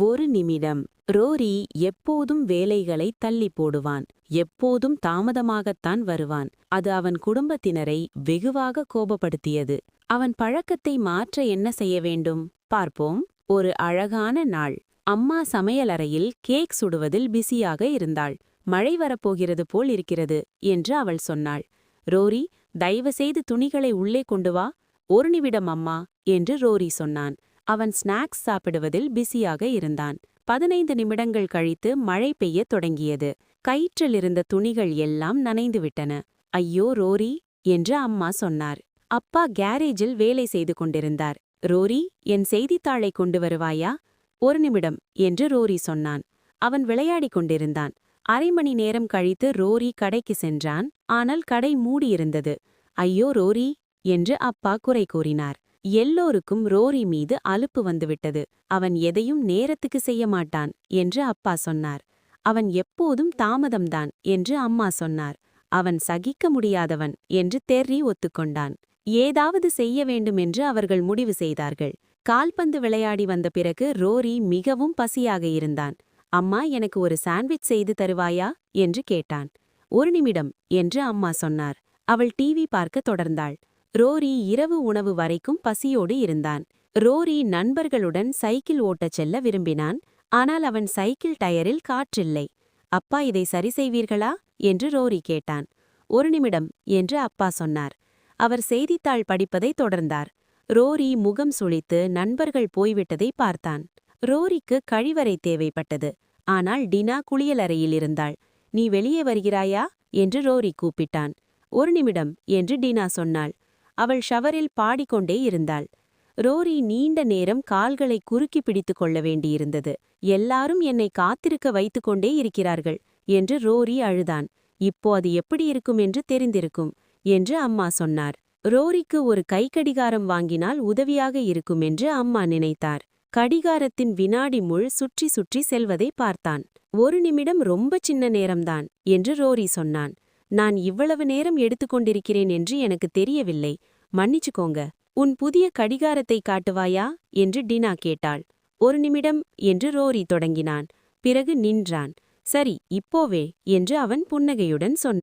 ஒரு நிமிடம். ரோரி எப்போதும் வேலைகளை தள்ளி போடுவான். எப்போதும் தாமதமாகத்தான் வருவான். அது அவன் குடும்பத்தினரை வெகுவாக கோபப்படுத்தியது. அவன் பழக்கத்தை மாற்ற என்ன செய்ய வேண்டும்? பார்ப்போம். ஒரு அழகான நாள். அம்மா சமையலறையில் கேக் சுடுவதில் பிஸியாக இருந்தாள். மழை வரப்போகிறது போல் இருக்கிறது என்று அவள் சொன்னாள். ரோரி, தயவுசெய்து துணிகளை உள்ளே கொண்டு வா. ஒரு நிமிடம் அம்மா என்று ரோரி சொன்னான். அவன் ஸ்நாக்ஸ் சாப்பிடுவதில் பிஸியாக இருந்தான். 15 நிமிடங்கள் கழித்து மழை பெய்யத் தொடங்கியது. கயிற்றிலிருந்த துணிகள் எல்லாம் நனைந்துவிட்டன. ஐயோ ரோரி என்று அம்மா சொன்னார். அப்பா கேரேஜில் வேலை செய்து கொண்டிருந்தார். ரோரி, என் செய்தித்தாளை கொண்டு வருவாயா? ஒரு நிமிடம் என்று ரோரி சொன்னான். அவன் விளையாடிக் கொண்டிருந்தான். அரை மணி நேரம் கழித்து ரோரி கடைக்கு சென்றான். ஆனால் கடை மூடியிருந்தது. ஐயோ ரோரி என்று அப்பா குறை கூறினார். எல்லோருக்கும் ரோரி மீது அலுப்பு வந்துவிட்டது. அவன் எதையும் நேரத்துக்கு செய்ய மாட்டான் என்று அப்பா சொன்னார். அவன் எப்போதும் தாமதம்தான் என்று அம்மா சொன்னார். அவன் சகிக்க முடியாதவன் என்று தெர்ரி ஒத்துக்கொண்டான். ஏதாவது செய்ய வேண்டுமென்று அவர்கள் முடிவு செய்தார்கள். கால்பந்து விளையாடி வந்த பிறகு ரோரி மிகவும் பசியாக இருந்தான். அம்மா, எனக்கு ஒரு சாண்ட்விச் செய்து தருவாயா என்று கேட்டான். ஒரு நிமிடம் என்று அம்மா சொன்னார். அவள் டிவி பார்க்க தொடர்ந்தாள். ரோரி இரவு உணவு வரைக்கும் பசியோடு இருந்தான். ரோரி நண்பர்களுடன் சைக்கிள் ஓட்டச் செல்ல விரும்பினான். ஆனால் அவன் சைக்கிள் டயரில் காற்றில்லை. அப்பா, இதை சரி செய்வீர்களா என்று ரோரி கேட்டான். ஒரு நிமிடம் என்று அப்பா சொன்னார். அவர் செய்தித்தாள் படிப்பதை தொடர்ந்தார். ரோரி முகம் சுளித்து நண்பர்கள் போய்விட்டதை பார்த்தான். ரோரிக்கு கழிவறை தேவைப்பட்டது. ஆனால் டினா குளியலறையில் இருந்தாள். நீ வெளியே வருகிறாயா என்று ரோரி கூப்பிட்டான். ஒரு நிமிடம் என்று டினா சொன்னாள். அவள் ஷவரில் பாடிக்கொண்டே இருந்தாள். ரோரி நீண்ட நேரம் கால்களை குறுக்கி பிடித்து கொள்ள வேண்டியிருந்தது. எல்லாரும் என்னை காத்திருக்க வைத்துக்கொண்டே இருக்கிறார்கள் என்று ரோரி அழுதான். இப்போ அது எப்படி இருக்கும் என்று தெரிந்திருக்கும் என்று அம்மா சொன்னார். ரோரிக்கு ஒரு கைக்கடிகாரம் வாங்கினால் உதவியாக இருக்கும் என்று அம்மா நினைத்தார். கடிகாரத்தின் வினாடி முள் சுற்றி சுற்றி செல்வதை பார்த்தான். ஒரு நிமிடம் ரொம்ப சின்ன நேரம்தான் என்று ரோரி சொன்னான். நான் இவ்வளவு நேரம் எடுத்துக்கொண்டிருக்கிறேன் என்று எனக்கு தெரியவில்லை. மன்னிச்சுக்கோங்க. உன் புதிய கடிகாரத்தை காட்டுவாயா என்று டினா கேட்டாள். ஒரு நிமிடம் என்று ரோரி தொடங்கினான். பிறகு நின்றான். சரி, இப்போவே என்று அவன் புன்னகையுடன் சொன்னான்.